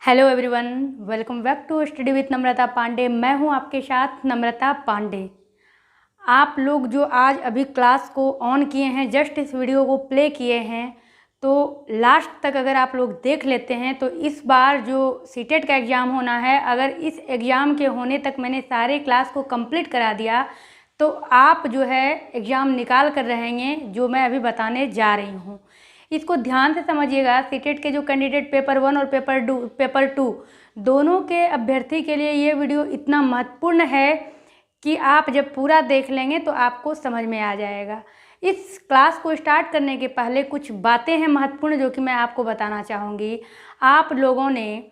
Hello everyone, welcome back to study with Namrata Pandey. मैं हूं आपके साथ नम्रता पांडे। आप लोग जो आज अभी क्लास को ऑन किए हैं, जस्ट इस वीडियो को प्ले किए हैं, तो लास्ट तक अगर आप लोग देख लेते हैं तो इस बार जो सीटेट का एग्ज़ाम होना है, अगर इस एग्ज़ाम के होने तक मैंने सारे क्लास को कंप्लीट करा दिया तो आप जो है एग्ज़ाम निकाल कर रहेंगे जो मैं अभी बताने जा रही हूँ। इसको ध्यान से समझिएगा। सीटेट के जो कैंडिडेट पेपर 1 और पेपर 2 दोनों के अभ्यर्थी के लिए ये वीडियो इतना महत्वपूर्ण है कि आप जब पूरा देख लेंगे तो आपको समझ में आ जाएगा। इस क्लास को स्टार्ट करने के पहले कुछ बातें हैं महत्वपूर्ण जो कि मैं आपको बताना चाहूँगी। आप लोगों ने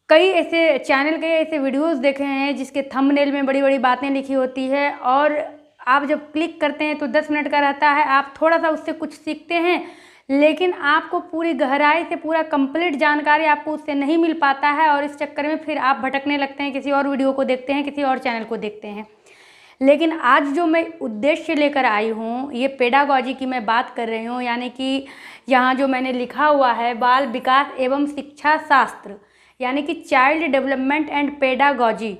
कई ऐसे चैनल के ऐसे वीडियोस देखे हैं जिसके थंबनेल में बड़ी बड़ी बातें लिखी होती है और आप जब क्लिक करते हैं तो 10 मिनट का रहता है, आप थोड़ा सा उससे कुछ सीखते हैं, लेकिन आपको पूरी गहराई से पूरा कंप्लीट जानकारी आपको उससे नहीं मिल पाता है और इस चक्कर में फिर आप भटकने लगते हैं, किसी और वीडियो को देखते हैं, किसी और चैनल को देखते हैं। लेकिन आज जो मैं उद्देश्य लेकर आई हूँ, ये पेडागॉजी की मैं बात कर रही हूँ, यानी कि यहाँ जो मैंने लिखा हुआ है बाल विकास एवं शिक्षा शास्त्र, यानी कि चाइल्ड डेवलपमेंट एंड पेडागॉजी।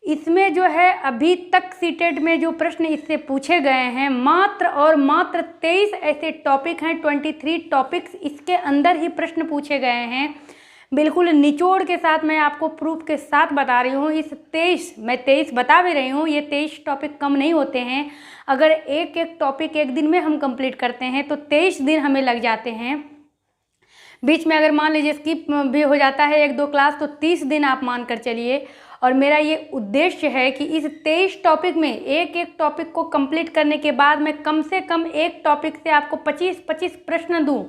इसमें जो है अभी तक सीटेट में जो प्रश्न इससे पूछे गए हैं, मात्र और मात्र 23 ऐसे टॉपिक हैं, 23 टॉपिक्स इसके अंदर ही प्रश्न पूछे गए हैं। बिल्कुल निचोड़ के साथ मैं आपको प्रूफ के साथ बता रही हूँ। इस 23 बता भी रही हूँ, ये 23 टॉपिक कम नहीं होते हैं। अगर एक एक टॉपिक एक दिन में हम कंप्लीट करते हैं तो 23 दिन हमें लग जाते हैं। बीच में अगर मान लीजिए स्किप भी हो जाता है 1-2 क्लास तो 30 दिन आप मान कर चलिए। और मेरा ये उद्देश्य है कि इस 23 टॉपिक में एक एक टॉपिक को कंप्लीट करने के बाद मैं कम से कम एक टॉपिक से आपको 25-25 प्रश्न दूं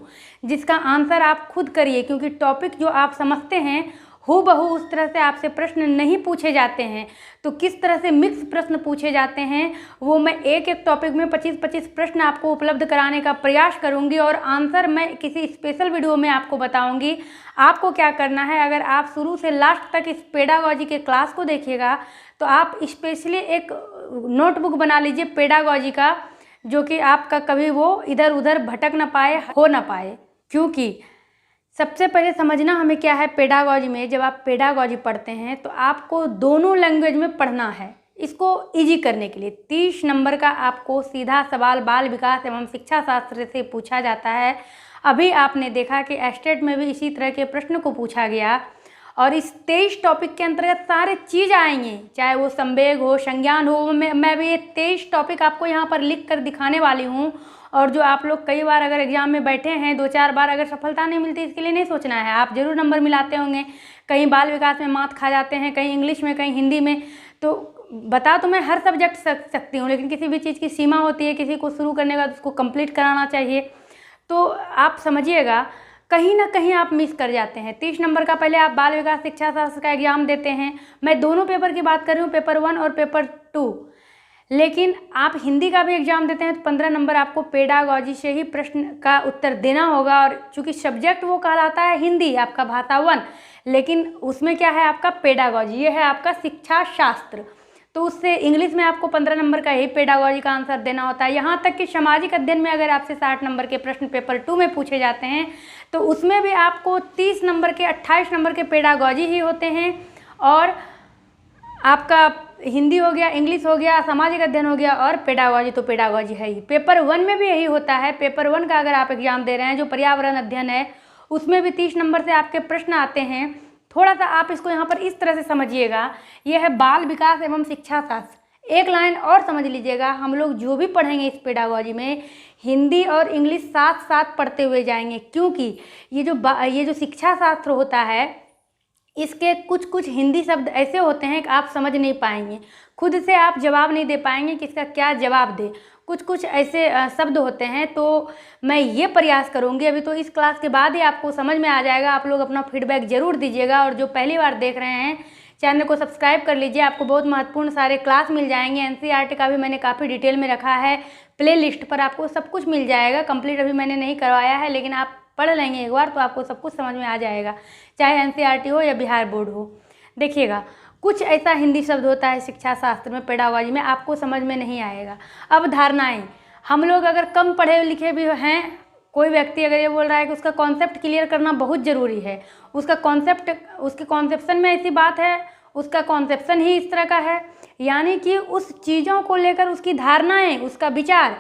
जिसका आंसर आप खुद करिए, क्योंकि टॉपिक जो आप समझते हैं हूबहू उस तरह से आपसे प्रश्न नहीं पूछे जाते हैं। तो किस तरह से मिक्स प्रश्न पूछे जाते हैं वो मैं एक एक टॉपिक में 25-25 प्रश्न आपको उपलब्ध कराने का प्रयास करूंगी और आंसर मैं किसी स्पेशल वीडियो में आपको बताऊंगी। आपको क्या करना है, अगर आप शुरू से लास्ट तक इस पेडागॉजी के क्लास को देखिएगा तो आप स्पेशली एक नोटबुक बना लीजिए पेडागॉजी का, जो कि आपका कभी वो इधर उधर भटक ना पाए, हो ना पाए। क्योंकि सबसे पहले समझना हमें क्या है पेडागॉजी में। जब आप पेडागॉजी पढ़ते हैं तो आपको दोनों लैंग्वेज में पढ़ना है। इसको इजी करने के लिए 30 नंबर का आपको सीधा सवाल बाल विकास एवं शिक्षा शास्त्र से पूछा जाता है। अभी आपने देखा कि एस्टेट में भी इसी तरह के प्रश्न को पूछा गया और इस 23 टॉपिक के अंतर्गत सारे चीज़ आएंगे, चाहे वो संवेग हो, संज्ञान हो। मैं भी ये 23 टॉपिक आपको यहाँ पर लिख कर दिखाने वाली हूँ। और जो आप लोग कई बार अगर एग्जाम में बैठे हैं 2-4 बार, अगर सफलता नहीं मिलती इसके लिए नहीं सोचना है, आप जरूर नंबर मिलाते होंगे। कहीं बाल विकास में मात खा जाते हैं, कहीं इंग्लिश में, कहीं हिंदी में। तो बता तो मैं हर सब्जेक्ट सकती हूँ, लेकिन किसी भी चीज़ की सीमा होती है। किसी को शुरू करने का तो उसको कंप्लीट कराना चाहिए। तो आप समझिएगा कहीं ना कहीं आप मिस कर जाते हैं। 30 नंबर का पहले आप बाल विकास शिक्षा शास्त्र का एग्जाम देते हैं। मैं दोनों पेपर की बात कर रही हूँ, पेपर 1 और पेपर 2। लेकिन आप हिंदी का भी एग्जाम देते हैं तो 15 नंबर आपको पेडागॉजी से ही प्रश्न का उत्तर देना होगा। और चूंकि सब्जेक्ट वो कहलाता है हिंदी, आपका भाषा 1, लेकिन उसमें क्या है आपका पेडागॉजी, ये है आपका शिक्षा शास्त्र। तो उससे इंग्लिश में आपको 15 नंबर का ही पेडागॉजी का आंसर देना होता है। यहाँ तक कि सामाजिक अध्ययन में अगर आपसे 60 नंबर के प्रश्न पेपर 2 में पूछे जाते हैं तो उसमें भी आपको 30 नंबर के 28 नंबर के पेडागॉजी ही होते हैं। और आपका हिंदी हो गया, इंग्लिश हो गया, सामाजिक अध्ययन हो गया और पेडागॉजी तो पेडागॉजी है ही। पेपर 1 में भी यही होता है। पेपर 1 का अगर आप एग्जाम दे रहे हैं जो पर्यावरण अध्ययन है, उसमें भी 30 नंबर से आपके प्रश्न आते हैं। थोड़ा सा आप इसको यहाँ पर इस तरह से समझिएगा, ये है बाल विकास एवं शिक्षा शास्त्र। एक लाइन और समझ लीजिएगा, हम लोग जो भी पढ़ेंगे इस पेडागॉजी में हिंदी और इंग्लिश साथ साथ पढ़ते हुए जाएंगे, क्योंकि ये जो शिक्षा शास्त्र होता है इसके कुछ हिंदी शब्द ऐसे होते हैं कि आप समझ नहीं पाएंगे, खुद से आप जवाब नहीं दे पाएंगे कि इसका क्या जवाब दे। कुछ ऐसे शब्द होते हैं। तो मैं ये प्रयास करूँगी, अभी तो इस क्लास के बाद ही आपको समझ में आ जाएगा। आप लोग अपना फीडबैक ज़रूर दीजिएगा और जो पहली बार देख रहे हैं चैनल को सब्सक्राइब कर लीजिए, आपको बहुत महत्वपूर्ण सारे क्लास मिल जाएंगे। एनसीईआरटी का भी मैंने काफ़ी डिटेल में रखा है, प्ले लिस्ट पर आपको सब कुछ मिल जाएगा। कंप्लीट अभी मैंने नहीं करवाया है, लेकिन आप पढ़ लेंगे एक बार तो आपको सब कुछ समझ में आ जाएगा, चाहे एनसीईआरटी हो या बिहार बोर्ड हो। देखिएगा कुछ ऐसा हिंदी शब्द होता है शिक्षा शास्त्र में, पेडागॉजी में, आपको समझ में नहीं आएगा। अब धारणाएं, हम लोग अगर कम पढ़े लिखे भी हैं कोई व्यक्ति अगर ये बोल रहा है कि उसका कॉन्सेप्ट क्लियर करना बहुत ज़रूरी है, उसका कॉन्सेप्ट, उसके कॉन्सेप्शन में ऐसी बात है, उसका कॉन्सेप्शन ही इस तरह का है, यानी कि उस चीज़ों को लेकर उसकी धारणाएं, उसका विचार,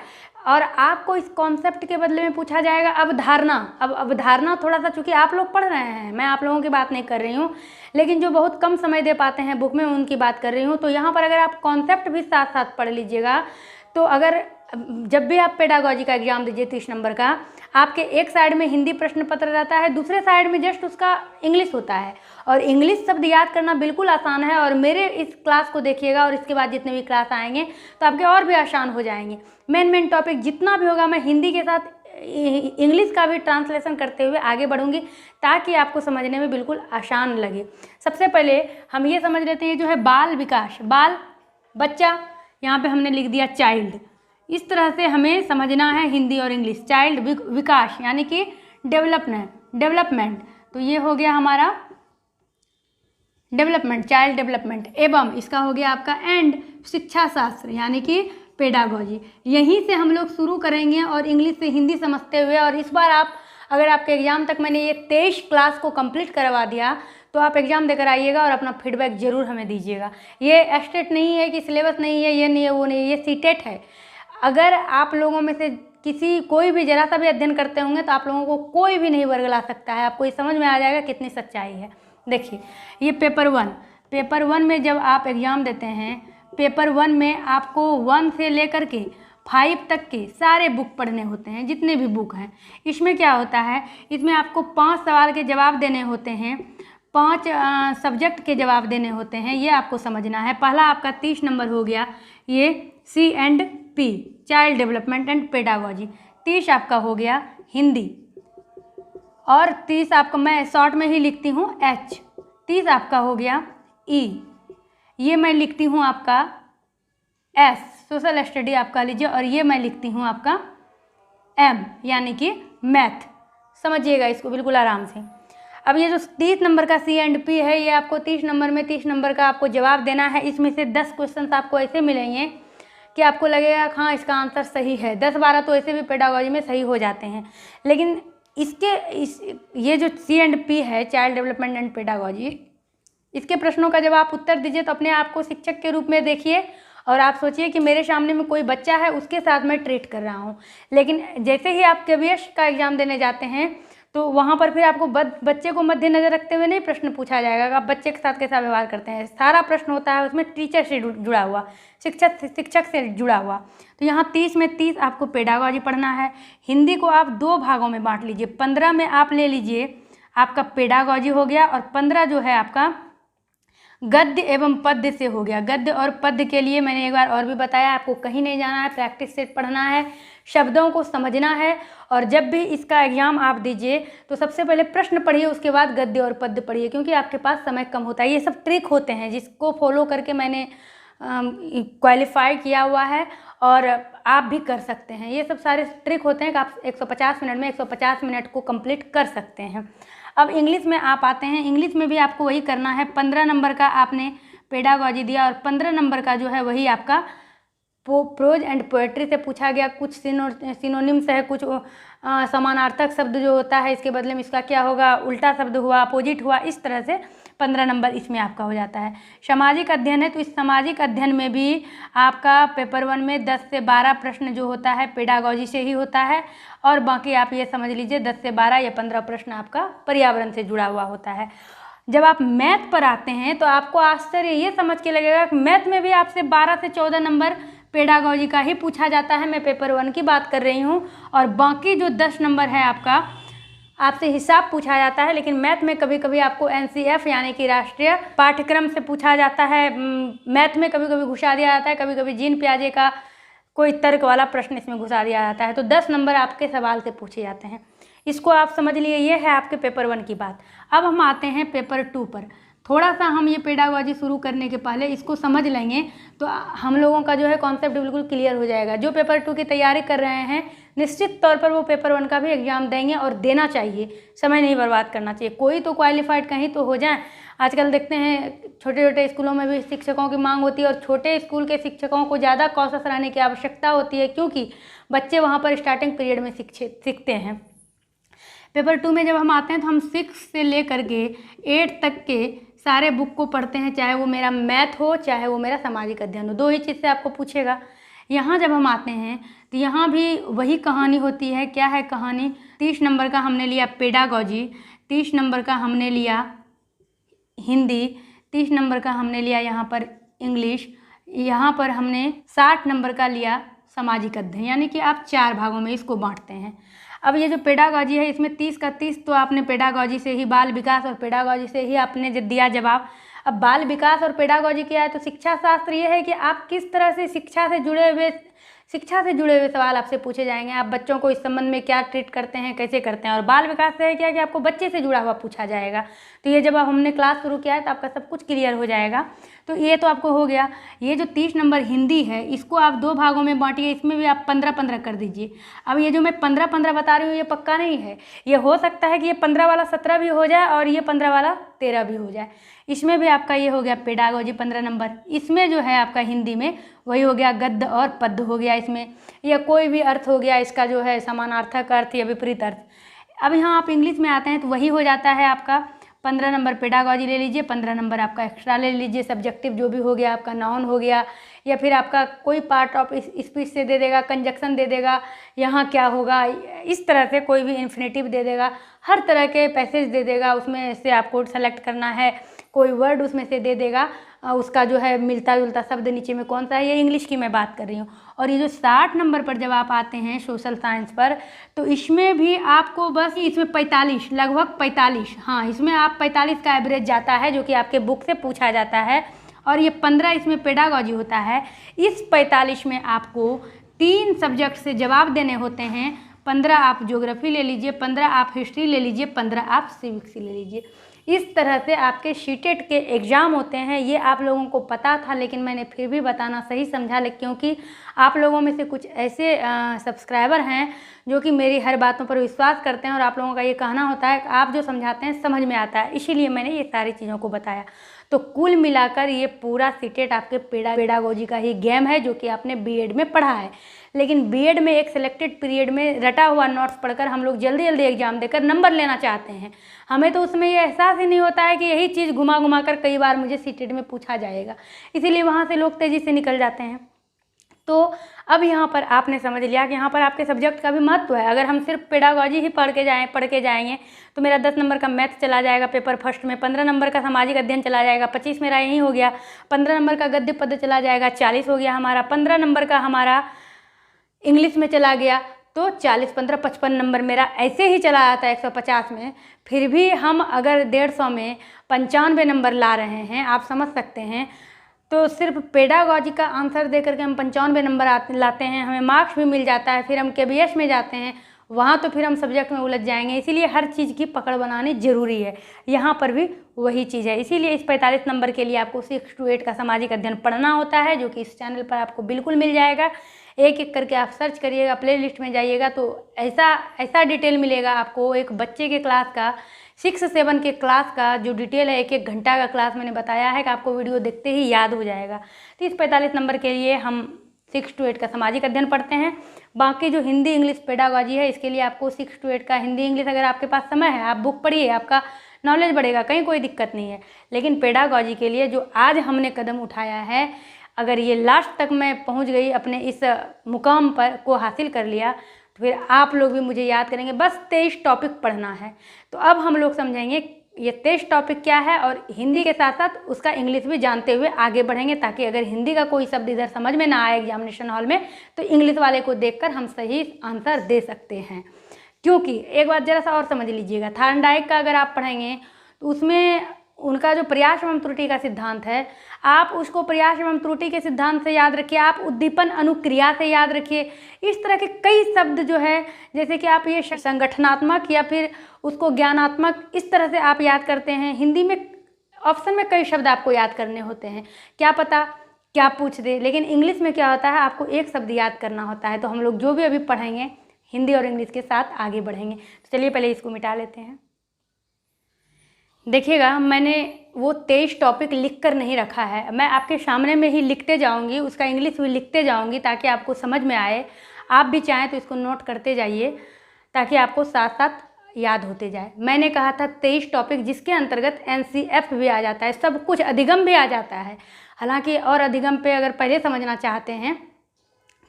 और आपको इस कॉन्सेप्ट के बदले में पूछा जाएगा अवधारणा। अब अवधारणा थोड़ा सा, चूँकि आप लोग पढ़ रहे हैं, मैं आप लोगों की बात नहीं कर रही हूँ, लेकिन जो बहुत कम समय दे पाते हैं बुक में उनकी बात कर रही हूँ। तो यहाँ पर अगर आप कॉन्सेप्ट भी साथ साथ पढ़ लीजिएगा, तो अगर जब भी आप पेडागॉजी का एग्जाम दीजिए 30 नंबर का, आपके एक साइड में हिंदी प्रश्न पत्र रहता है, दूसरे साइड में जस्ट उसका इंग्लिश होता है, और इंग्लिश शब्द याद करना बिल्कुल आसान है। और मेरे इस क्लास को देखिएगा और इसके बाद जितने भी क्लास आएंगे तो आपके और भी आसान हो जाएंगे। मेन टॉपिक जितना भी होगा मैं हिंदी के साथ इंग्लिश का भी ट्रांसलेशन करते हुए आगे बढ़ूंगी, ताकि आपको समझने में बिल्कुल आसान लगे। सबसे पहले हम ये समझ लेते हैं जो है बाल विकास, बाल बच्चा, यहाँ पे हमने लिख दिया चाइल्ड। इस तरह से हमें समझना है हिंदी और इंग्लिश। चाइल्ड विकास यानी कि डेवलपमेंट, तो ये हो गया हमारा डेवलपमेंट, चाइल्ड डेवलपमेंट। एवं इसका हो गया आपका एंड, शिक्षा शास्त्र यानी कि पेडागॉजी। यहीं से हम लोग शुरू करेंगे और इंग्लिश से हिंदी समझते हुए। और इस बार आप, अगर आपके एग्ज़ाम तक मैंने ये 23 क्लास को कंप्लीट करवा दिया, तो आप एग्ज़ाम देकर आइएगा और अपना फीडबैक ज़रूर हमें दीजिएगा। ये एस्टेट नहीं है कि सिलेबस नहीं है, ये नहीं है, वो नहीं है, ये सीटेट है। अगर आप लोगों में से कोई भी जरा सा भी अध्ययन करते होंगे तो आप लोगों को कोई भी नहीं वर्गला सकता है। आपको ये समझ में आ जाएगा कितनी सच्चाई है। देखिए, ये पेपर वन में जब आप एग्ज़ाम देते हैं, पेपर 1 में आपको 1 से लेकर के 5 तक के सारे बुक पढ़ने होते हैं, जितने भी बुक हैं। इसमें क्या होता है, इसमें आपको 5 सवाल के जवाब देने होते हैं, 5 सब्जेक्ट के जवाब देने होते हैं, ये आपको समझना है। पहला आपका 30 नंबर हो गया, ये C&P, child development and pedagogy. 30 आपका हो गया हिंदी, और 30 आपका, मैं शॉर्ट में ही लिखती हूँ H। 30 आपका हो गया E, ये मैं लिखती हूँ आपका S, सोशल स्टडी आपका लीजिए, और ये मैं लिखती हूँ आपका M यानी कि मैथ। समझिएगा इसको बिल्कुल आराम से। अब ये जो 30 नंबर का C&P है, ये आपको 30 नंबर में 30 नंबर का आपको जवाब देना है। इसमें से 10 क्वेश्चन आपको ऐसे मिलेंगे कि आपको लगेगा हाँ इसका आंसर सही है। 10-12 तो ऐसे भी पेडागॉजी में सही हो जाते हैं, लेकिन ये जो C&P है, चाइल्ड डेवलपमेंट एंड पेडागॉजी, इसके प्रश्नों का जब आप उत्तर दीजिए तो अपने आप को शिक्षक के रूप में देखिए, और आप सोचिए कि मेरे सामने में कोई बच्चा है, उसके साथ मैं ट्रीट कर रहा हूँ। लेकिन जैसे ही आप KVS का एग्ज़ाम देने जाते हैं तो वहाँ पर फिर आपको बच्चे को मद्देनजर रखते हुए नहीं प्रश्न पूछा जाएगा कि आप बच्चे के साथ कैसा व्यवहार करते हैं। सारा प्रश्न होता है उसमें टीचर से जुड़ा हुआ, शिक्षक से जुड़ा हुआ। तो यहाँ 30 में 30 आपको पेडागॉजी पढ़ना है। हिंदी को आप 2 भागों में बांट लीजिए। 15 में आप ले लीजिए आपका पेडागॉजी हो गया, और 15 जो है आपका गद्य एवं पद्य से हो गया। गद्य और पद्य के लिए मैंने एक बार और भी बताया, आपको कहीं नहीं जाना है, प्रैक्टिस सेट पढ़ना है, शब्दों को समझना है। और जब भी इसका एग्ज़ाम आप दीजिए तो सबसे पहले प्रश्न पढ़िए, उसके बाद गद्य और पद्य पढ़िए, क्योंकि आपके पास समय कम होता है। ये सब ट्रिक होते हैं जिसको फॉलो करके मैंने क्वालिफाई किया हुआ है, और आप भी कर सकते हैं। ये सब सारे ट्रिक होते हैं कि आप 150 मिनट में 150 मिनट को कंप्लीट कर सकते हैं। अब इंग्लिश में आप आते हैं। इंग्लिश में भी आपको वही करना है। 15 नंबर का आपने पेडागॉजी दिया, और 15 नंबर का जो है वही आपका प्रोज एंड पोएट्री से पूछा गया। कुछ सिनोनिम्स है, कुछ समानार्थक शब्द जो होता है इसके बदले में इसका क्या होगा, उल्टा शब्द हुआ, अपोजिट हुआ, इस तरह से 15 नंबर इसमें आपका हो जाता है। सामाजिक अध्ययन है, तो इस सामाजिक अध्ययन में भी आपका पेपर 1 में 10 से 12 प्रश्न जो होता है पेडागॉजी से ही होता है, और बाकी आप ये समझ लीजिए 10 से 12 या 15 प्रश्न आपका पर्यावरण से जुड़ा हुआ होता है। जब आप मैथ पर आते हैं तो आपको आश्चर्य ये समझ के लगेगा कि मैथ में भी आपसे 12 से 14 नंबर पेडागॉजी का ही पूछा जाता है। मैं पेपर 1 की बात कर रही हूँ, और बाकी जो 10 नंबर है आपका, आपसे हिसाब पूछा जाता है। लेकिन मैथ में कभी कभी आपको NCF यानी कि राष्ट्रीय पाठ्यक्रम से पूछा जाता है। मैथ में कभी कभी घुसा दिया जाता है, कभी कभी जीन पियाजे का कोई तर्क वाला प्रश्न इसमें घुसा दिया जाता है। तो 10 नंबर आपके सवाल से पूछे जाते हैं। इसको आप समझ लिए, ये है आपके पेपर 1 की बात। अब हम आते हैं पेपर 2 पर। थोड़ा सा हम ये पेडागॉजी शुरू करने के पहले इसको समझ लेंगे तो हम लोगों का जो है कॉन्सेप्ट बिल्कुल क्लियर हो जाएगा। जो पेपर 2 की तैयारी कर रहे हैं निश्चित तौर पर वो पेपर 1 का भी एग्ज़ाम देंगे और देना चाहिए, समय नहीं बर्बाद करना चाहिए। कोई तो क्वालिफाइड कहीं तो हो जाए। आजकल देखते हैं छोटे छोटे स्कूलों में भी शिक्षकों की मांग होती है और छोटे स्कूल के शिक्षकों को ज़्यादा कौशल रहने की आवश्यकता होती है, क्योंकि बच्चे वहाँ पर स्टार्टिंग पीरियड में सीखते हैं। पेपर 2 में जब हम आते हैं तो हम 6 से लेकर के 8 तक के सारे बुक को पढ़ते हैं, चाहे वो मेरा मैथ हो चाहे वो मेरा सामाजिक अध्ययन हो, 2 ही चीज़ से आपको पूछेगा। यहाँ जब हम आते हैं तो यहाँ भी वही कहानी होती है। क्या है कहानी? 30 नंबर का हमने लिया पेडागॉजी, 30 नंबर का हमने लिया हिंदी, 30 नंबर का हमने लिया यहाँ पर इंग्लिश, यहाँ पर हमने 60 नंबर का लिया सामाजिक अध्ययन, यानी कि आप 4 भागों में इसको बांटते हैं। अब ये जो पेडागॉजी है इसमें 30 का 30 तो आपने पेडागॉजी से ही, बाल विकास और पेडागॉजी से ही आपने दिया जवाब। अब बाल विकास और पेडागॉजी क्या है? तो शिक्षा शास्त्र ये है कि आप किस तरह से शिक्षा से जुड़े हुए सवाल आपसे पूछे जाएंगे। आप बच्चों को इस संबंध में क्या ट्रीट करते हैं, कैसे करते हैं। और बाल विकास से है क्या कि आपको बच्चे से जुड़ा हुआ पूछा जाएगा। तो ये जब हमने क्लास शुरू किया है तो आपका सब कुछ क्लियर हो जाएगा। तो ये तो आपको हो गया। ये जो 30 नंबर हिंदी है इसको आप 2 भागों में बांटिए, इसमें भी आप 15-15 कर दीजिए। अब ये जो मैं 15-15 बता रही हूँ ये पक्का नहीं है, ये हो सकता है कि ये 15 वाला 17 भी हो जाए और ये 15 वाला 13 भी हो जाए। इसमें भी आपका ये हो गया पेडागॉजी 15 नंबर। इसमें जो है आपका हिंदी में वही हो गया गद्य और पद्य हो गया इसमें, या कोई भी अर्थ हो गया इसका जो है समानार्थक अर्थ या विपरीत अर्थ। अब यहाँ आप इंग्लिश में आते हैं तो वही हो जाता है आपका 15 नंबर पेडागॉजी ले लीजिए, 15 नंबर आपका एक्स्ट्रा ले लीजिए। सब्जेक्टिव जो भी हो गया आपका नाउन हो गया, या फिर आपका कोई पार्ट ऑफ स्पीच से दे देगा, कंजक्शन दे देगा, यहाँ क्या होगा, इस तरह से कोई भी इन्फिनेटिव दे देगा, हर तरह के पैसेज दे देगा, उसमें से आपको सेलेक्ट करना है। कोई वर्ड उसमें से दे देगा, उसका जो है मिलता जुलता शब्द नीचे में कौन सा है, ये इंग्लिश की मैं बात कर रही हूँ। और ये जो 60 नंबर पर जब आप आते हैं सोशल साइंस पर, तो इसमें भी आपको बस इसमें 45 लगभग 45, हाँ इसमें आप 45 का एवरेज जाता है जो कि आपके बुक से पूछा जाता है। और ये 15 इसमें पेडागॉजी होता है। इस 45 में आपको 3 सब्जेक्ट से जवाब देने होते हैं। 15 आप ज्योग्राफी ले लीजिए, 15 आप हिस्ट्री ले लीजिए, 15 आप सिविक्स ले लीजिए। इस तरह से आपके सीटेट के एग्ज़ाम होते हैं। ये आप लोगों को पता था लेकिन मैंने फिर भी बताना सही समझा, क्योंकि आप लोगों में से कुछ ऐसे सब्सक्राइबर हैं जो कि मेरी हर बातों पर विश्वास करते हैं और आप लोगों का ये कहना होता है कि आप जो समझाते हैं समझ में आता है, इसीलिए मैंने ये सारी चीज़ों को बताया। तो कुल मिलाकर ये पूरा सीटेट आपके पेडागॉजी का ही गेम है जो कि आपने बीएड में पढ़ा है। लेकिन बीएड में एक सिलेक्टेड पीरियड में रटा हुआ नोट्स पढ़कर हम लोग जल्दी जल्दी एग्जाम देकर नंबर लेना चाहते हैं। हमें तो उसमें ये एहसास ही नहीं होता है कि यही चीज़ घुमा घुमा कर कई बार मुझे सीटेट में पूछा जाएगा, इसीलिए वहाँ से लोग तेज़ी से निकल जाते हैं। तो अब यहाँ पर आपने समझ लिया कि यहाँ पर आपके सब्जेक्ट का भी महत्व है। अगर हम सिर्फ पेडागॉजी ही पढ़ के जाएंगे तो मेरा 10 नंबर का मैथ चला जाएगा पेपर फर्स्ट में, 15 नंबर का सामाजिक अध्ययन चला जाएगा, 25 मेरा यही हो गया, 15 नंबर का गद्य पद्य चला जाएगा, 40 हो गया हमारा, 15 नंबर का हमारा इंग्लिश में चला गया, तो 40 15 55 नंबर मेरा ऐसे ही चला जाता है 150 में। फिर भी हम अगर 150 में 95 नंबर ला रहे हैं, आप समझ सकते हैं। तो सिर्फ पेडागॉजी का आंसर दे करके हम 95 नंबर लाते हैं, हमें मार्क्स भी मिल जाता है। फिर हम केबीएस में जाते हैं, वहाँ तो फिर हम सब्जेक्ट में उलझ जाएंगे। इसीलिए हर चीज़ की पकड़ बनानी ज़रूरी है। यहाँ पर भी वही चीज़ है। इसीलिए इस 45 नंबर के लिए आपको 6 to 8 का सामाजिक अध्ययन पढ़ना होता है, जो कि इस चैनल पर आपको बिल्कुल मिल जाएगा। एक एक करके आप सर्च करिएगा, प्ले लिस्ट में जाइएगा तो ऐसा डिटेल मिलेगा आपको। एक बच्चे के क्लास का 6-7 के क्लास का जो डिटेल है, 1-1 घंटा का क्लास मैंने बताया है कि आपको वीडियो देखते ही याद हो जाएगा। तो इस 45 नंबर के लिए हम 6 to 8 का सामाजिक अध्ययन पढ़ते हैं। बाकी जो हिंदी इंग्लिश पेडागॉजी है, इसके लिए आपको 6 to 8 का हिंदी इंग्लिश, अगर आपके पास समय है आप बुक पढ़िए, आपका नॉलेज बढ़ेगा, कहीं कोई दिक्कत नहीं है। लेकिन पेडागॉजी के लिए जो आज हमने कदम उठाया है, अगर ये लास्ट तक मैं पहुंच गई, अपने इस मुकाम पर को हासिल कर लिया, तो फिर आप लोग भी मुझे याद करेंगे। बस 23 टॉपिक पढ़ना है। तो अब हम लोग समझेंगे ये 23 टॉपिक क्या है, और हिंदी के साथ साथ उसका इंग्लिश भी जानते हुए आगे बढ़ेंगे, ताकि अगर हिंदी का कोई शब्द इधर समझ में ना आए एग्जामिनेशन हॉल में, तो इंग्लिश वाले को देखकर हम सही आंसर दे सकते हैं। क्योंकि एक बात ज़रा सा और समझ लीजिएगा, थार्नडाइक का अगर आप पढ़ेंगे तो उसमें उनका जो प्रयास एवं त्रुटि का सिद्धांत है, आप उसको प्रयास एवं त्रुटि के सिद्धांत से याद रखिए, आप उद्दीपन अनुक्रिया से याद रखिए। इस तरह के कई शब्द जो है, जैसे कि आप ये संगठनात्मक या फिर उसको ज्ञानात्मक, इस तरह से आप याद करते हैं। हिंदी में ऑप्शन में कई शब्द आपको याद करने होते हैं, क्या पता क्या पूछ दे। लेकिन इंग्लिश में क्या होता है, आपको एक शब्द याद करना होता है। तो हम लोग जो भी अभी पढ़ेंगे हिंदी और इंग्लिश के साथ आगे बढ़ेंगे। तो चलिए पहले इसको मिटा लेते हैं। देखिएगा, मैंने वो 23 टॉपिक लिख कर नहीं रखा है, मैं आपके सामने में ही लिखते जाऊंगी, उसका इंग्लिश भी लिखते जाऊंगी ताकि आपको समझ में आए। आप भी चाहें तो इसको नोट करते जाइए ताकि आपको साथ साथ याद होते जाए। मैंने कहा था 23 टॉपिक, जिसके अंतर्गत NCF भी आ जाता है, सब कुछ, अधिगम भी आ जाता है। हालांकि और अधिगम पे अगर पहले समझना चाहते हैं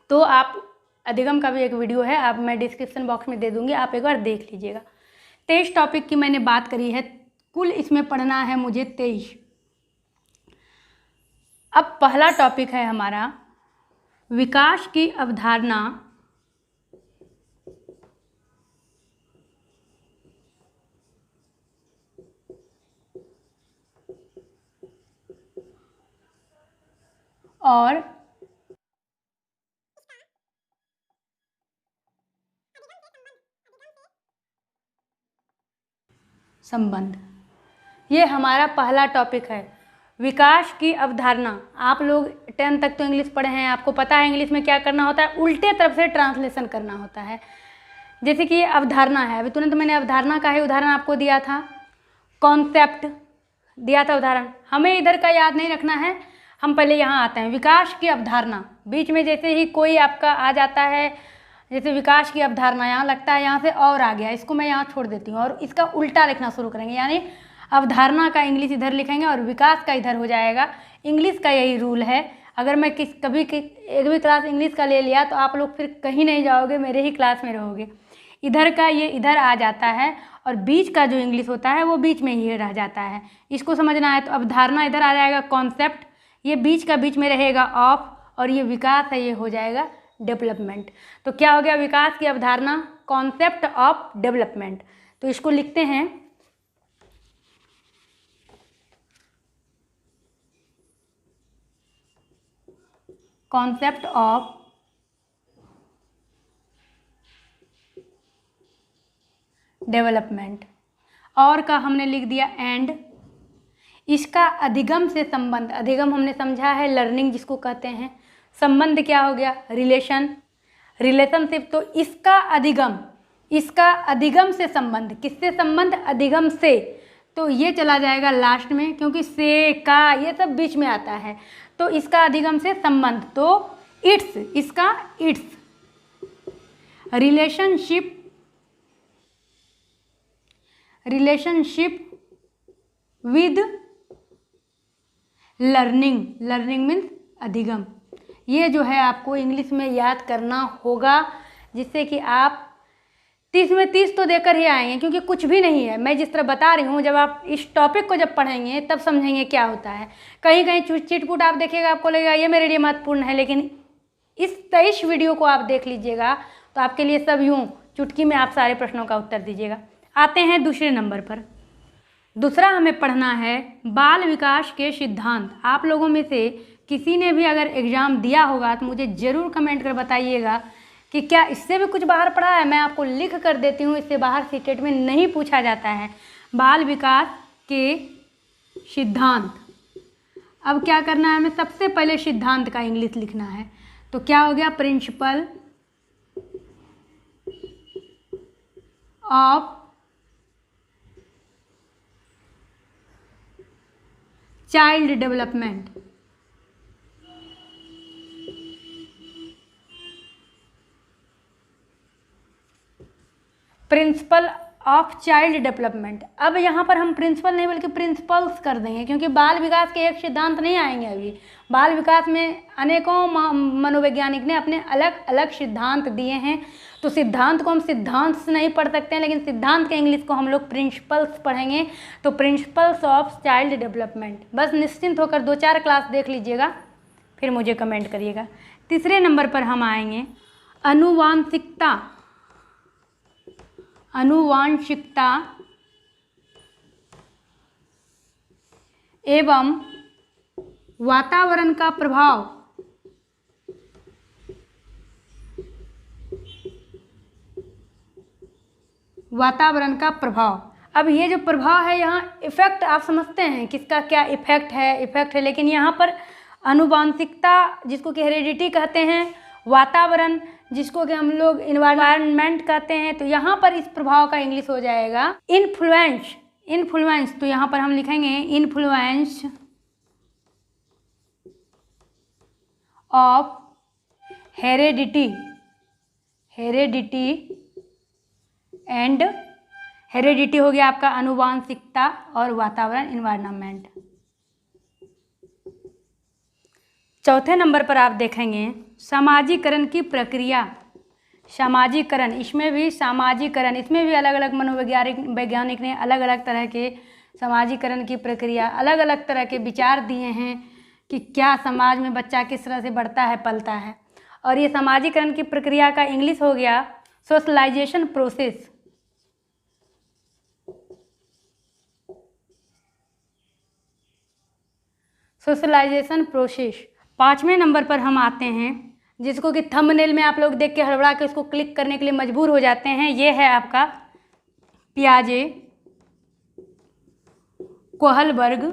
तो आप, अधिगम का भी एक वीडियो है, आप मैं डिस्क्रिप्शन बॉक्स में दे दूँगी, आप एक बार देख लीजिएगा। 23 टॉपिक की मैंने बात करी है, कुल इसमें पढ़ना है मुझे 23। अब पहला टॉपिक है हमारा विकास की अवधारणा और संबंध। ये हमारा पहला टॉपिक है, विकास की अवधारणा। आप लोग 10 तक तो इंग्लिश पढ़े हैं, आपको पता है इंग्लिश में क्या करना होता है, उल्टे तरफ से ट्रांसलेशन करना होता है। जैसे कि ये अवधारणा है, अभी तुरंत मैंने अवधारणा का ही उदाहरण आपको दिया था, कॉन्सेप्ट दिया था उदाहरण। हमें इधर का याद नहीं रखना है, हम पहले यहाँ आते हैं, विकास की अवधारणा। बीच में जैसे ही कोई आपका आ जाता है, जैसे विकास की अवधारणा, यहाँ लगता है यहाँ से और आ गया, इसको मैं यहाँ छोड़ देती हूँ और इसका उल्टा लिखना शुरू करेंगे, यानी अवधारणा का इंग्लिश इधर लिखेंगे और विकास का इधर हो जाएगा। इंग्लिश का यही रूल है। अगर मैं एक भी क्लास इंग्लिश का ले लिया तो आप लोग फिर कहीं नहीं जाओगे, मेरे ही क्लास में रहोगे। इधर का ये इधर आ जाता है और बीच का जो इंग्लिश होता है वो बीच में ही रह जाता है। इसको समझना है तो अवधारणा इधर आ जाएगा, कॉन्सेप्ट, ये बीच का बीच में रहेगा ऑफ, और ये विकास है, ये हो जाएगा डेवलपमेंट। तो क्या हो गया, विकास की अवधारणा, कॉन्सेप्ट ऑफ डेवलपमेंट। तो इसको लिखते हैं, कॉन्सेप्ट ऑफ डेवलपमेंट। और का हमने लिख दिया एंड। इसका अधिगम से संबंध, अधिगम हमने समझा है लर्निंग जिसको कहते हैं, संबंध क्या हो गया, रिलेशन, रिलेशनशिप। तो इसका अधिगम से संबंध, किससे संबंध, अधिगम से। तो ये चला जाएगा लास्ट में, क्योंकि से, का, ये सब बीच में आता है। तो इसका अधिगम से संबंध, तो इट्स, इसका it's, relationship with learning, learning means अधिगम। ये जो है आपको इंग्लिश में याद करना होगा, जिससे कि आप 30 में 30 तो देकर ही आएंगे, क्योंकि कुछ भी नहीं है। मैं जिस तरह बता रही हूँ, जब आप इस टॉपिक को जब पढ़ेंगे तब समझेंगे क्या होता है। कहीं कहीं चिटपुट आप देखिएगा, आपको लगेगा ये मेरे लिए महत्वपूर्ण है, लेकिन इस 23 वीडियो को आप देख लीजिएगा तो आपके लिए सब यूँ चुटकी में आप सारे प्रश्नों का उत्तर दीजिएगा। आते हैं दूसरे नंबर पर। दूसरा हमें पढ़ना है बाल विकास के सिद्धांत। आप लोगों में से किसी ने भी अगर एग्ज़ाम दिया होगा तो मुझे ज़रूर कमेंट कर बताइएगा कि क्या इससे भी कुछ बाहर पढ़ा है। मैं आपको लिख कर देती हूँ, इससे बाहर सीटेट में नहीं पूछा जाता है। बाल विकास के सिद्धांत। अब क्या करना है, हमें सबसे पहले सिद्धांत का इंग्लिश लिखना है। तो क्या हो गया, principle of child development. Principle of child development. अब यहाँ पर हम प्रिंसिपल नहीं बल्कि प्रिंसिपल्स कर देंगे, क्योंकि बाल विकास के एक सिद्धांत नहीं आएंगे। अभी बाल विकास में अनेकों मनोवैज्ञानिक ने अपने अलग अलग सिद्धांत दिए हैं। तो सिद्धांत को हम सिद्धांत से नहीं पढ़ सकते हैं, लेकिन सिद्धांत के इंग्लिश को हम लोग प्रिंसिपल्स पढ़ेंगे। तो प्रिंसिपल्स ऑफ चाइल्ड डेवलपमेंट। बस निश्चिंत होकर 2-4 क्लास देख लीजिएगा, फिर मुझे कमेंट करिएगा। तीसरे नंबर पर हम आएंगे आनुवांशिकता। आनुवांशिकता एवं वातावरण का प्रभाव। वातावरण का प्रभाव। अब ये जो प्रभाव है, यहाँ इफेक्ट आप समझते हैं किसका क्या इफेक्ट है, लेकिन यहाँ पर आनुवांशिकता जिसको कि हेरेडिटी कहते हैं, वातावरण, जिसको कि हम लोग इन्वायरमेंट कहते हैं, तो यहाँ पर इस प्रभाव का इंग्लिश हो जाएगा इन्फ्लुएंस। इन्फ्लुएंस, तो यहाँ पर हम लिखेंगे influence of heredity. Heredity and heredity हो गया आपका आनुवांशिकता, और वातावरण इन्वायरमेंट। चौथे नंबर पर आप देखेंगे समाजीकरण की प्रक्रिया। समाजीकरण, इसमें भी सामाजिकरण, इसमें भी अलग अलग वैज्ञानिक ने अलग अलग तरह के समाजीकरण की प्रक्रिया, अलग अलग तरह के विचार दिए हैं कि क्या समाज में बच्चा किस तरह से बढ़ता है, पलता है। और ये समाजीकरण की प्रक्रिया का इंग्लिश हो गया सोशलाइजेशन प्रोसेस। Socialisation process. पाँचवें नंबर पर हम आते हैं, जिसको कि थंबनेल में आप लोग देख के हड़बड़ा के उसको क्लिक करने के लिए मजबूर हो जाते हैं। ये है आपका पियाजे कोहलबर्ग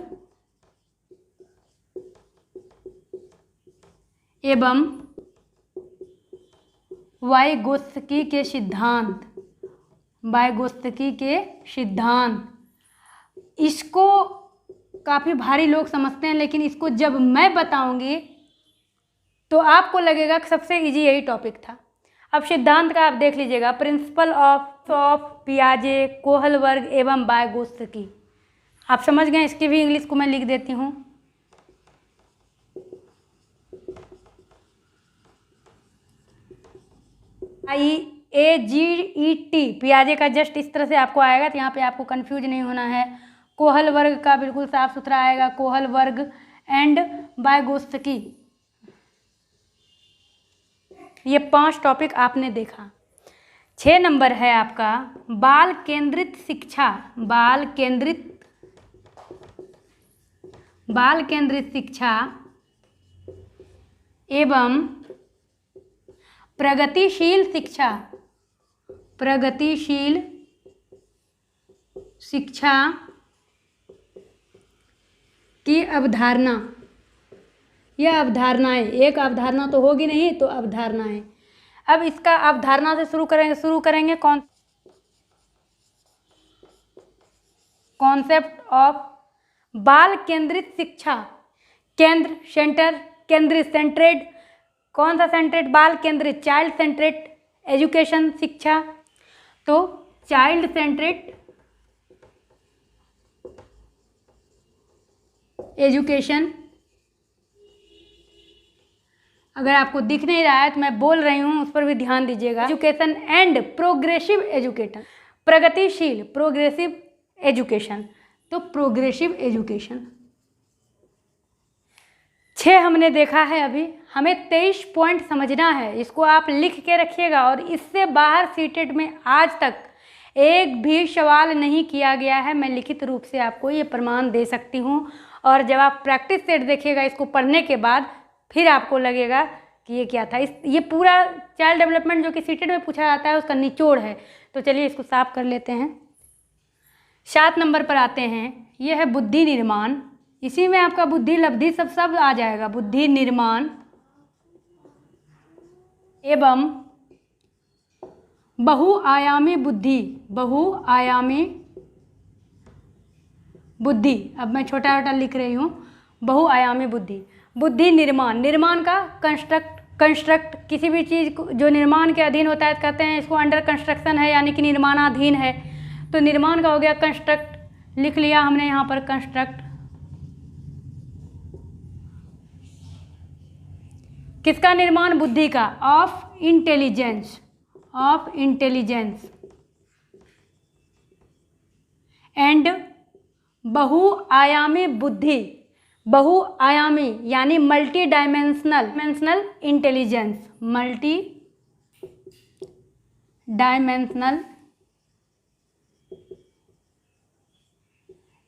एवं वाइगोत्स्की के सिद्धांत। वाइगोत्स्की के सिद्धांत, इसको काफ़ी भारी लोग समझते हैं, लेकिन इसको जब मैं बताऊंगी तो आपको लगेगा कि सबसे इजी यही टॉपिक था। अब सिद्धांत का आप देख लीजिएगा, प्रिंसिपल ऑफ पियाजे कोहलबर्ग एवं वाइगोत्स्की। आप समझ गए, इसकी भी इंग्लिश को मैं लिख देती हूँ। IAGET, पियाजे का जस्ट इस तरह से आपको आएगा, तो यहाँ पे आपको कंफ्यूज नहीं होना है। कोहलबर्ग का बिल्कुल साफ सुथरा आएगा, कोहलबर्ग एंड वाइगोत्स्की। ये 5 टॉपिक आपने देखा। 6 नंबर है आपका बाल केंद्रित शिक्षा। बाल केंद्रित शिक्षा एवं प्रगतिशील शिक्षा। प्रगतिशील शिक्षा की अवधारणा। यह अवधारणाएं, एक अवधारणा तो होगी नहीं, तो अवधारणाएं। अब इसका अवधारणा से शुरू करेंगे कॉन्सेप्ट ऑफ बाल केंद्रित शिक्षा। केंद्र, सेंटर, केंद्रित, सेंट्रेड। कौन सा सेंट्रेड? बाल केंद्रित, चाइल्ड सेंट्रेड एजुकेशन, शिक्षा। तो चाइल्ड सेंट्रेड एजुकेशन। अगर आपको दिख नहीं रहा है तो मैं बोल रही हूँ, उस पर भी ध्यान दीजिएगा। Education and progressive education. प्रगतिशील, प्रोग्रेसिव एजुकेशन, तो प्रोग्रेसिव एजुकेशन। 6 हमने देखा है अभी। हमें 23 पॉइंट समझना है, इसको आप लिख के रखिएगा। और इससे बाहर सीटेट में आज तक एक भी सवाल नहीं किया गया है, मैं लिखित रूप से आपको ये प्रमाण दे सकती हूँ। और जब आप प्रैक्टिस सेट देखिएगा इसको पढ़ने के बाद, फिर आपको लगेगा कि ये क्या था। ये पूरा चाइल्ड डेवलपमेंट जो कि सीटेट में पूछा जाता है उसका निचोड़ है। तो चलिए इसको साफ कर लेते हैं। 7 नंबर पर आते हैं, ये है बुद्धि निर्माण। इसी में आपका बुद्धि लब्धि सब आ जाएगा। बुद्धि निर्माण एवं बहुआयामी बुद्धि। बहुआयामी बुद्धि, अब मैं छोटा छोटा लिख रही हूँ। बहुआयामी बुद्धि, बुद्धि निर्माण। निर्माण का कंस्ट्रक्ट, किसी भी चीज़ को जो निर्माण के अधीन होता है कहते हैं इसको अंडर कंस्ट्रक्शन है, यानी कि निर्माणाधीन है। तो निर्माण का हो गया कंस्ट्रक्ट, लिख लिया हमने यहाँ पर कंस्ट्रक्ट। किसका निर्माण? बुद्धि का। Of intelligence, of intelligence and बहुआयामी बुद्धि। बहुआयामी यानी multi dimensional intelligence. Multi dimensional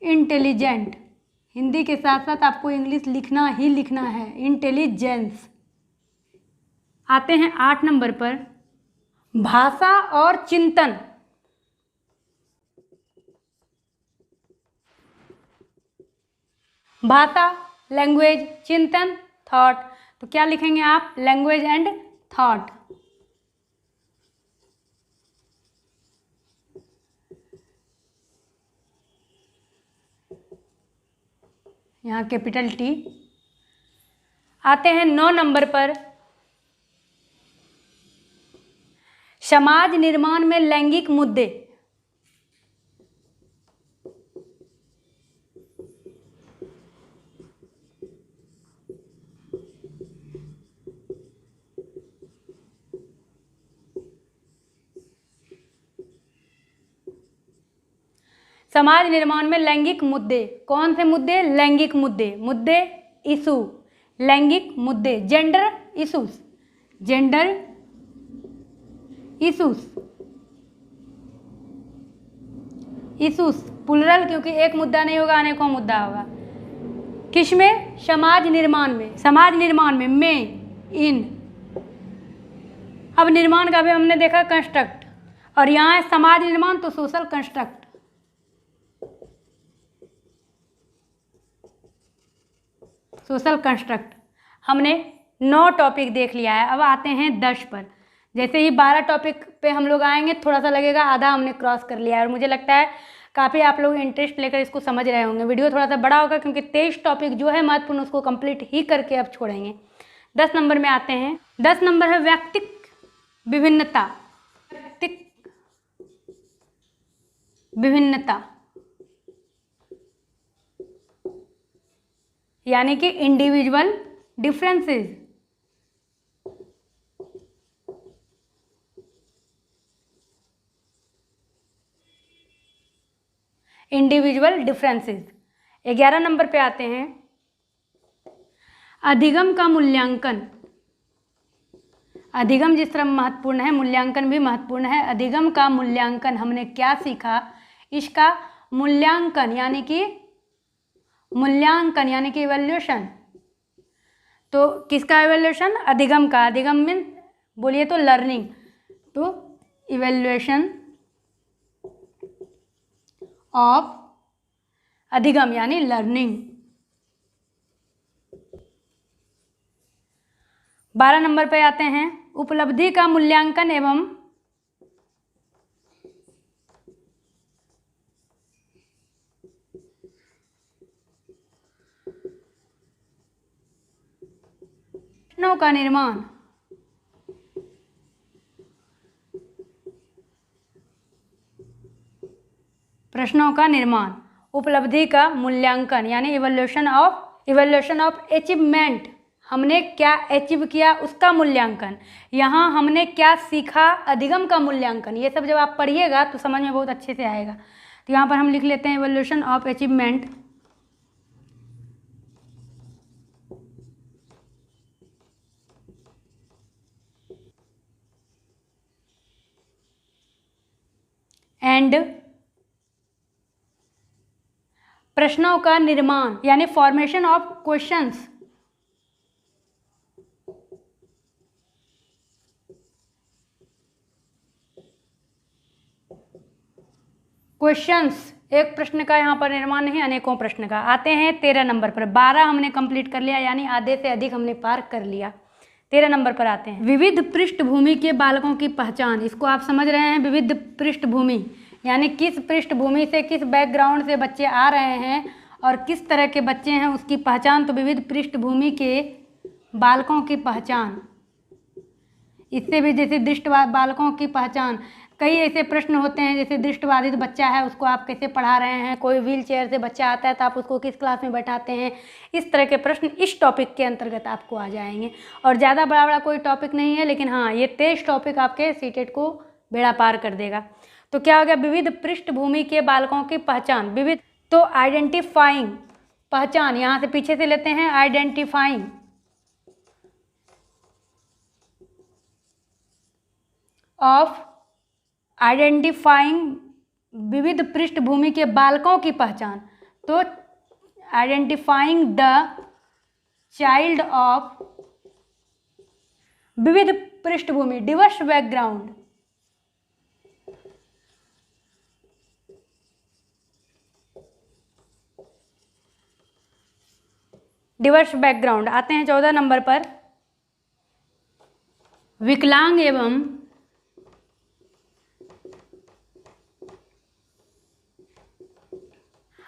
intelligent. Hindi के साथ साथ आपको इंग्लिश लिखना ही लिखना है, इंटेलिजेंस। आते हैं 8 नंबर पर, भाषा और चिंतन। भाषा, लैंग्वेज, चिंतन, थॉट। तो क्या लिखेंगे आप? Language and thought. यहाँ कैपिटल टी। आते हैं 9 नंबर पर, समाज निर्माण में लैंगिक मुद्दे। समाज निर्माण में लैंगिक मुद्दे, कौन से मुद्दे? लैंगिक मुद्दे, मुद्दे इशू, लैंगिक मुद्दे, gender issues, gender issues, issues plural, क्योंकि एक मुद्दा नहीं होगा, अनेकों मुद्दा होगा। किसमें? समाज निर्माण में, समाज निर्माण में इन। अब निर्माण का भी हमने देखा कंस्ट्रक्ट, और यहाँ है समाज निर्माण तो सोशल कंस्ट्रक्ट। सोशल कंस्ट्रक्ट हमने 9 टॉपिक देख लिया है। अब आते हैं 10 पर। जैसे ही 12 टॉपिक पे हम लोग आएंगे, थोड़ा सा लगेगा आधा हमने क्रॉस कर लिया है, और मुझे लगता है काफ़ी आप लोग इंटरेस्ट लेकर इसको समझ रहे होंगे। वीडियो थोड़ा सा बड़ा होगा क्योंकि 23 टॉपिक जो है महत्वपूर्ण उसको कंप्लीट ही करके अब छोड़ेंगे। 10 नंबर में आते हैं। 10 नंबर है व्यक्तिक विभिन्नता। व्यक्तिक विभिन्नता यानी कि individual differences. Individual differences. 11 number पे आते हैं, अधिगम का मूल्यांकन। अधिगम जिस तरह महत्वपूर्ण है, मूल्यांकन भी महत्वपूर्ण है। अधिगम का मूल्यांकन, हमने क्या सीखा? इसका मूल्यांकन यानी कि इवैल्यूएशन। तो किसका इवैल्यूएशन? अधिगम का। अधिगम मीन बोलिए तो लर्निंग, तो इवैल्यूएशन ऑफ अधिगम यानी लर्निंग। 12 नंबर पे आते हैं, उपलब्धि का मूल्यांकन एवं प्रश्नों का निर्माण। प्रश्नों का निर्माण, उपलब्धि का मूल्यांकन यानी इवैल्यूएशन ऑफ अचीवमेंट। हमने क्या अचीव किया उसका मूल्यांकन। यहाँ हमने क्या सीखा, अधिगम का मूल्यांकन। ये सब जब आप पढ़िएगा तो समझ में बहुत अच्छे से आएगा। तो यहाँ पर हम लिख लेते हैं इवैल्यूएशन ऑफ अचीवमेंट। एंड प्रश्नों का निर्माण यानी फॉर्मेशन ऑफ क्वेश्चंस। क्वेश्चंस, एक प्रश्न का यहाँ पर निर्माण नहीं, अनेकों प्रश्न का। आते हैं 13 नंबर पर। 12 हमने कंप्लीट कर लिया यानी आधे से अधिक हमने पार कर लिया। 13 नंबर पर आते हैं, विविध पृष्ठभूमि के बालकों की पहचान। इसको आप समझ रहे हैं, विविध पृष्ठभूमि यानी किस पृष्ठभूमि से, किस बैकग्राउंड से बच्चे आ रहे हैं और किस तरह के बच्चे हैं उसकी पहचान। तो विविध पृष्ठभूमि के बालकों की पहचान। इससे भी जैसे दृष्टिबाधित बालकों की पहचान, कई ऐसे प्रश्न होते हैं जैसे दृष्टिबाधित बच्चा है उसको आप कैसे पढ़ा रहे हैं, कोई व्हील चेयर से बच्चा आता है तो आप उसको किस क्लास में बैठाते हैं। इस तरह के प्रश्न इस टॉपिक के अंतर्गत आपको आ जाएंगे। और ज़्यादा बड़ा बड़ा कोई टॉपिक नहीं है, लेकिन हाँ ये 23 टॉपिक आपके सीटेट को बेड़ा पार कर देगा। तो क्या हो गया? विविध पृष्ठभूमि के बालकों की पहचान। विविध तो आइडेंटिफाइंग, पहचान, यहाँ से पीछे से लेते हैं आइडेंटिफाइंग ऑफ, आइडेंटिफाइंग विविध पृष्ठभूमि के बालकों की पहचान। तो आइडेंटिफाइंग द चाइल्ड ऑफ विविध पृष्ठभूमि, डिवर्स बैकग्राउंड। Divers background. आते हैं 14 नंबर पर, विकलांग एवं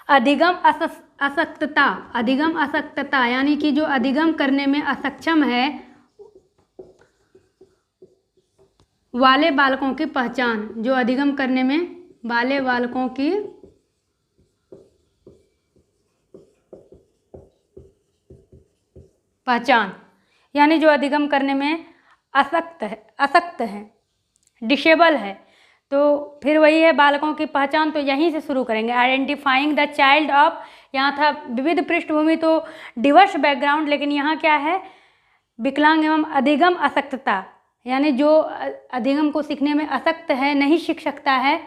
अधिगम असक्तता यानी कि जो अधिगम करने में असक्षम है वाले बालकों की पहचान, जो अधिगम करने में वाले बालकों की पहचान, यानी जो अधिगम करने में असक्त है, डिसेबल है। तो फिर वही है बालकों की पहचान, तो यहीं से शुरू करेंगे। आइडेंटिफाइंग द चाइल्ड ऑफ, यहाँ था विविध पृष्ठभूमि तो डिवर्स बैकग्राउंड, लेकिन यहाँ क्या है, विकलांग एवं अधिगम असक्तता, यानी जो अधिगम को सीखने में असक्त है, नहीं सीख सकता है।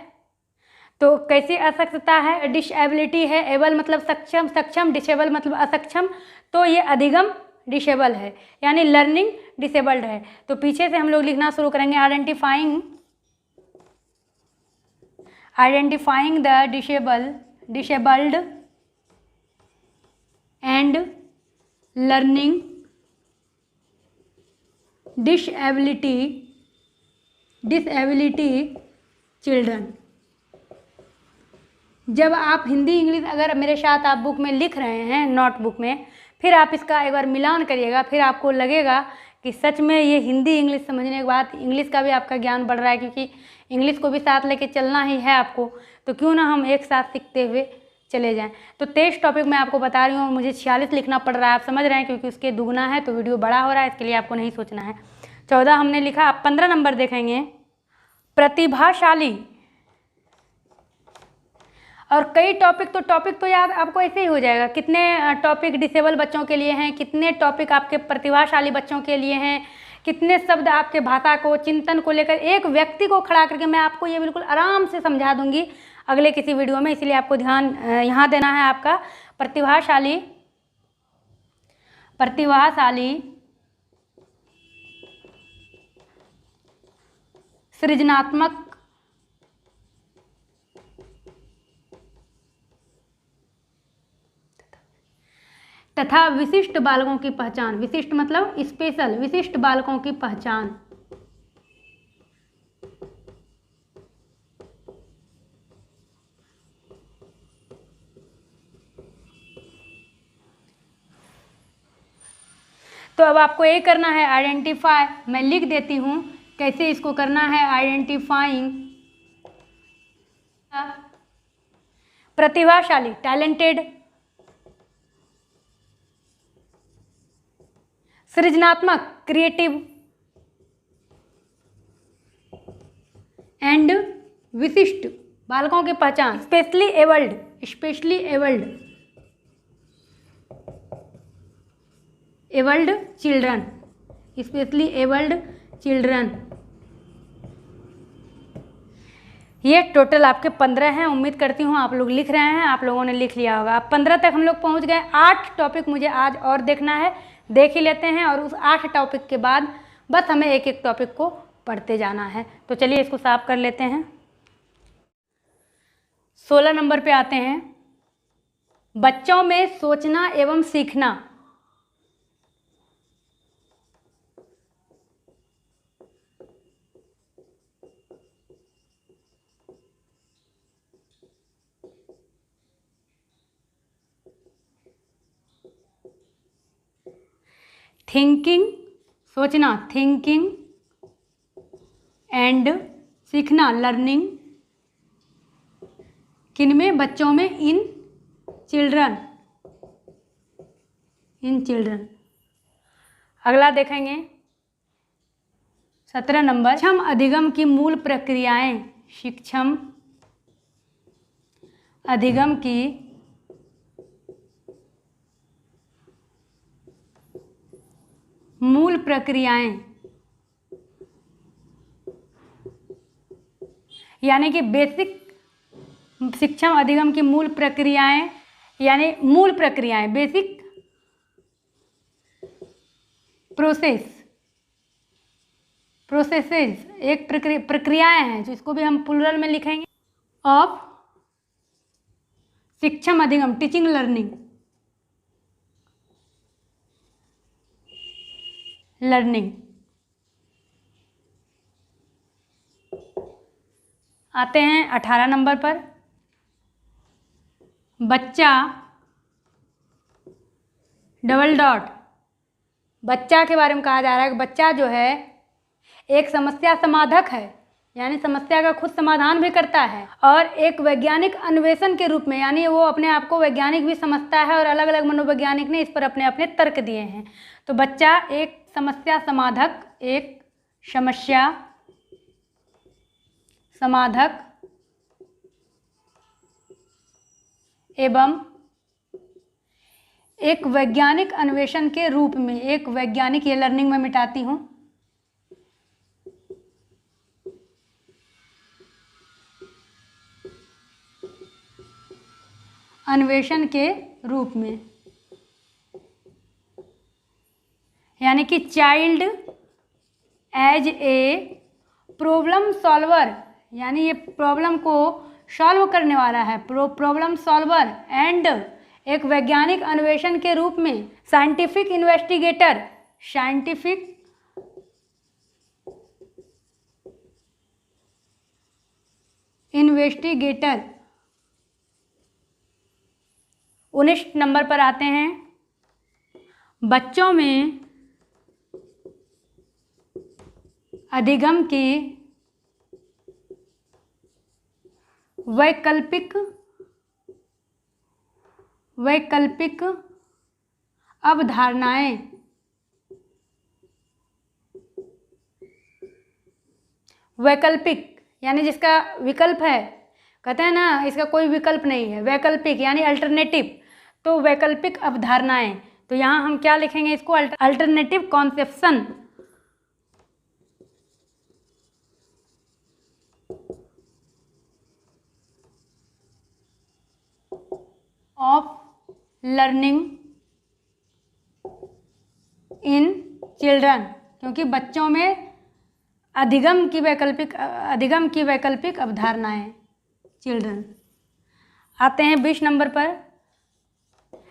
तो कैसी असक्तता है, डिसेबिलिटी है, एबल मतलब सक्षम, सक्षम, डिसेबल मतलब असक्षम, तो ये अधिगम डिसेबल है, यानी लर्निंग डिसेबल्ड है। तो पीछे से हम लोग लिखना शुरू करेंगे। Identifying the disabled and learning disability children. जब आप हिंदी इंग्लिश अगर मेरे साथ आप बुक में लिख रहे हैं, नोटबुक में, फिर आप इसका एक बार मिलान करिएगा, फिर आपको लगेगा कि सच में ये हिंदी इंग्लिश समझने के बाद इंग्लिश का भी आपका ज्ञान बढ़ रहा है, क्योंकि इंग्लिश को भी साथ लेके चलना ही है आपको, तो क्यों ना हम एक साथ सीखते हुए चले जाएं। तो 23 टॉपिक मैं आपको बता रही हूँ, मुझे 46 लिखना पड़ रहा है, आप समझ रहे हैं, क्योंकि उसके दुगना है तो वीडियो बड़ा हो रहा है, इसके लिए आपको नहीं सोचना है। 14 हमने लिखा, आप 15 नंबर देखेंगे, प्रतिभाशाली। और कई टॉपिक तो याद आपको ऐसे ही हो जाएगा, कितने टॉपिक डिसेबल बच्चों के लिए हैं, कितने टॉपिक आपके प्रतिभाशाली बच्चों के लिए हैं, कितने शब्द आपके भाषा को, चिंतन को लेकर एक व्यक्ति को खड़ा करके मैं आपको ये बिल्कुल आराम से समझा दूंगी अगले किसी वीडियो में, इसलिए आपको ध्यान यहाँ देना है। आपका प्रतिभाशाली सृजनात्मक तथा विशिष्ट बालकों की पहचान, विशिष्ट मतलब स्पेशल, विशिष्ट बालकों की पहचान। तो अब आपको ये करना है आइडेंटिफाई, मैं लिख देती हूँ कैसे इसको करना है। आइडेंटिफाइंग प्रतिभाशाली, टैलेंटेड, सृजनात्मक, क्रिएटिव, एंड विशिष्ट बालकों की पहचान, specially abled children, specially abled children. ये टोटल आपके 15 हैं। उम्मीद करती हूँ आप लोग लिख रहे हैं, आप लोगों ने लिख लिया होगा। अब 15 तक हम लोग पहुँच गए। 8 टॉपिक मुझे आज और देखना है, देख ही लेते हैं, और उस 8 टॉपिक के बाद बस हमें एक एक टॉपिक को पढ़ते जाना है। तो चलिए इसको साफ कर लेते हैं। 16 नंबर पे आते हैं, बच्चों में सोचना एवं सीखना। थिंकिंग, सोचना, थिंकिंग, एंड सीखना, लर्निंग, किनमें, बच्चों में, इन चिल्ड्रन। अगला देखेंगे 17 नंबर, सक्षम अधिगम की मूल प्रक्रियाएं। सक्षम अधिगम की मूल प्रक्रियाएं, यानी कि बेसिक, सक्षम अधिगम की मूल प्रक्रियाएं, यानी मूल प्रक्रियाएं, बेसिक प्रोसेसेस, एक प्रक्रियाएं हैं, जिसको भी हम प्लूरल में लिखेंगे, ऑफ सक्षम अधिगम, टीचिंग लर्निंग, आते हैं 18 नंबर पर। बच्चा डबल डॉट, बच्चा के बारे में कहा जा रहा है कि बच्चा जो है एक समस्या समाधाक है, यानी समस्या का खुद समाधान भी करता है, और एक वैज्ञानिक अन्वेषण के रूप में, यानी वो अपने आप को वैज्ञानिक भी समझता है और अलग अलग मनोवैज्ञानिक ने इस पर अपने अपने तर्क दिए हैं। तो बच्चा एक समस्या समाधाक, एक समस्या समाधाक एवं एक वैज्ञानिक अन्वेषण के रूप में, एक वैज्ञानिक, ये लर्निंग में मिटाती हूँ, अन्वेषण के रूप में, यानी कि child as a problem solver, यानी ये प्रॉब्लम को सॉल्व करने वाला है, प्रॉब्लम सॉल्वर, एंड एक वैज्ञानिक अन्वेषण के रूप में scientific investigator, scientific investigator. 19 number पर आते हैं। बच्चों में अधिगम की वैकल्पिक अवधारणाएं, वैकल्पिक यानी जिसका विकल्प है, कहते हैं ना इसका कोई विकल्प नहीं है, वैकल्पिक यानी अल्टरनेटिव, तो वैकल्पिक अवधारणाएं, तो यहाँ हम क्या लिखेंगे इसको, alternative conception of learning in children, क्योंकि बच्चों में अधिगम की वैकल्पिक अवधारणाएं, चिल्ड्रन। आते हैं 20 नंबर पर।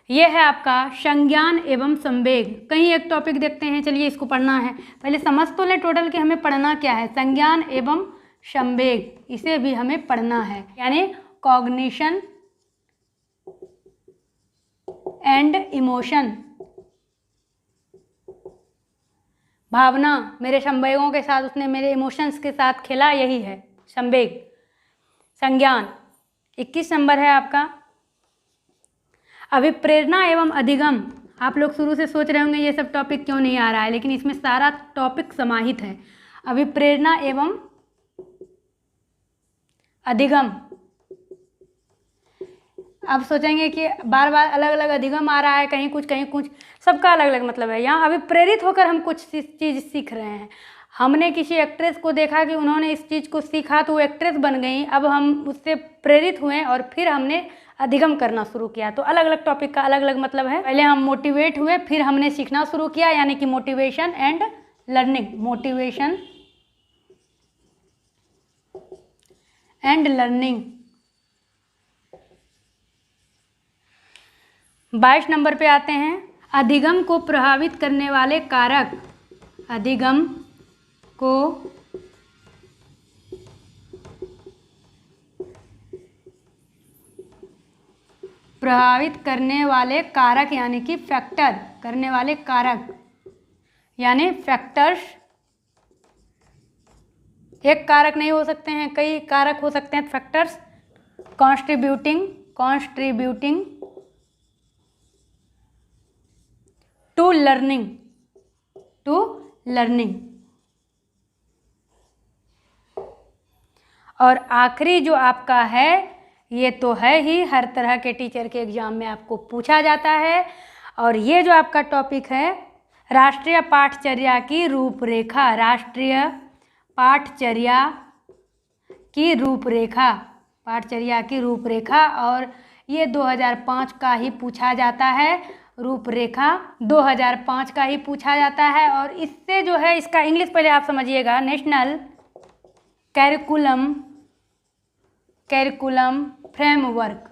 यह है आपका संज्ञान एवं संवेग। कहीं एक टॉपिक देखते हैं, चलिए इसको पढ़ना है, पहले समझ तो लें टोटल कि हमें पढ़ना क्या है। संज्ञान एवं संवेग, इसे भी हमें पढ़ना है, यानी कॉग्निशन एंड इमोशन, भावना, मेरे संवेगों के साथ उसने मेरे इमोशंस के साथ खेला, यही है संवेग। संज्ञान 21 नंबर है आपका। अभिप्रेरणा एवं अधिगम, आप लोग शुरू से सोच रहे होंगे ये सब टॉपिक क्यों नहीं आ रहा है, लेकिन इसमें सारा टॉपिक समाहित है। अभिप्रेरणा एवं अधिगम, आप सोचेंगे कि बार बार अलग अलग अधिगम आ रहा है, कहीं कुछ, सबका अलग अलग मतलब है। यहाँ अभी प्रेरित होकर हम कुछ चीज़ सीख रहे हैं। हमने किसी एक्ट्रेस को देखा कि उन्होंने इस चीज़ को सीखा तो वो एक्ट्रेस बन गई, अब हम उससे प्रेरित हुए और फिर हमने अधिगम करना शुरू किया। तो अलग अलग टॉपिक का अलग अलग मतलब है। पहले हम मोटिवेट हुए, फिर हमने सीखना शुरू किया, यानी कि motivation and learning, motivation and learning. 22 number पे आते हैं। अधिगम को प्रभावित करने वाले कारक, अधिगम को प्रभावित करने वाले कारक, यानी कि फैक्टर, करने वाले कारक, यानी फैक्टर्स। एक कारक नहीं हो सकते हैं, कई कारक हो सकते हैं फैक्टर्स। Contributing to learning. और आखिरी जो आपका है, ये तो है ही, हर तरह के टीचर के एग्जाम में आपको पूछा जाता है, और ये जो आपका टॉपिक है राष्ट्रीय पाठचर्या की रूपरेखा, राष्ट्रीय पाठचर्या की रूपरेखा, और ये 2005 का ही पूछा जाता है, रूपरेखा 2005 का ही पूछा जाता है। और इससे जो है, इसका इंग्लिश पहले आप समझिएगा, नेशनल कैरिकुलम फ्रेमवर्क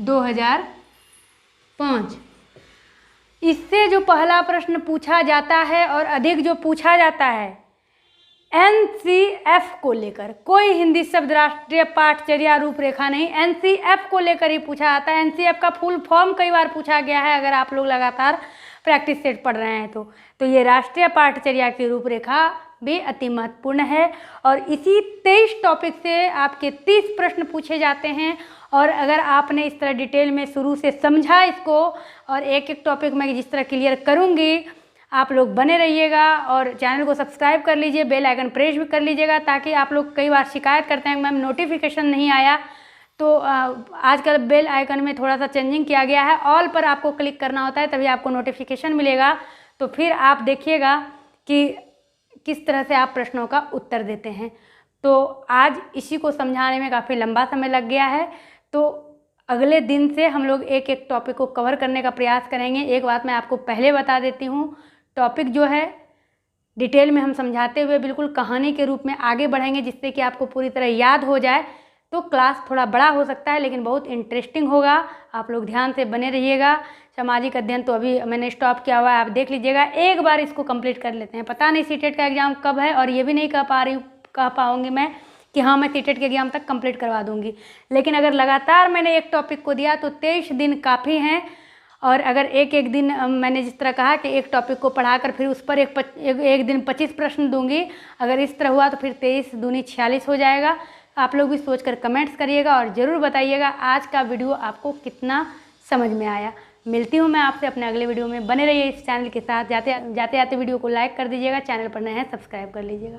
2005। इससे जो पहला प्रश्न पूछा जाता है और अधिक जो पूछा जाता है, एनसीएफ को लेकर, कोई हिंदी शब्द राष्ट्रीय पाठचर्या रूपरेखा नहीं, एनसीएफ को लेकर ही पूछा आता है। एनसीएफ का फुल फॉर्म कई बार पूछा गया है, अगर आप लोग लगातार प्रैक्टिस सेट पढ़ रहे हैं तो ये राष्ट्रीय पाठचर्या की रूपरेखा भी अति महत्वपूर्ण है। और इसी 23 टॉपिक से आपके 30 प्रश्न पूछे जाते हैं। और अगर आपने इस तरह डिटेल में शुरू से समझा इसको, और एक एक टॉपिक मैं जिस तरह क्लियर करूँगी, आप लोग बने रहिएगा और चैनल को सब्सक्राइब कर लीजिए, बेल आइकन प्रेस भी कर लीजिएगा, ताकि आप लोग कई बार शिकायत करते हैं मैम नोटिफिकेशन नहीं आया। तो आजकल बेल आइकन में थोड़ा सा चेंजिंग किया गया है, ऑल पर आपको क्लिक करना होता है तभी आपको नोटिफिकेशन मिलेगा। तो फिर आप देखिएगा कि किस तरह से आप प्रश्नों का उत्तर देते हैं। तो आज इसी को समझाने में काफ़ी लंबा समय लग गया है, तो अगले दिन से हम लोग एक एक टॉपिक को कवर करने का प्रयास करेंगे। एक बात मैं आपको पहले बता देती हूँ, टॉपिक जो है डिटेल में हम समझाते हुए बिल्कुल कहानी के रूप में आगे बढ़ेंगे, जिससे कि आपको पूरी तरह याद हो जाए। तो क्लास थोड़ा बड़ा हो सकता है लेकिन बहुत इंटरेस्टिंग होगा, आप लोग ध्यान से बने रहिएगा। सामाजिक अध्ययन तो अभी मैंने स्टॉप किया हुआ है, आप देख लीजिएगा, एक बार इसको कंप्लीट कर लेते हैं। पता नहीं सीटेट का एग्ज़ाम कब है, और ये भी नहीं कह पाऊँगी मैं कि हाँ मैं सीटेट के एग्ज़ाम तक कंप्लीट करवा दूँगी। लेकिन अगर लगातार मैंने एक टॉपिक को दिया तो 23 दिन काफ़ी हैं। और अगर एक एक दिन मैंने जिस तरह कहा कि एक टॉपिक को पढ़ाकर फिर उस पर एक दिन 25 प्रश्न दूंगी, अगर इस तरह हुआ तो फिर 23 दूनी 46 हो जाएगा। आप लोग भी सोचकर कमेंट्स करिएगा और ज़रूर बताइएगा आज का वीडियो आपको कितना समझ में आया। मिलती हूँ मैं आपसे अपने अगले वीडियो में, बने रहिए इस चैनल के साथ। जाते जाते वीडियो को लाइक कर दीजिएगा, चैनल पर नए हैं सब्सक्राइब कर लीजिएगा।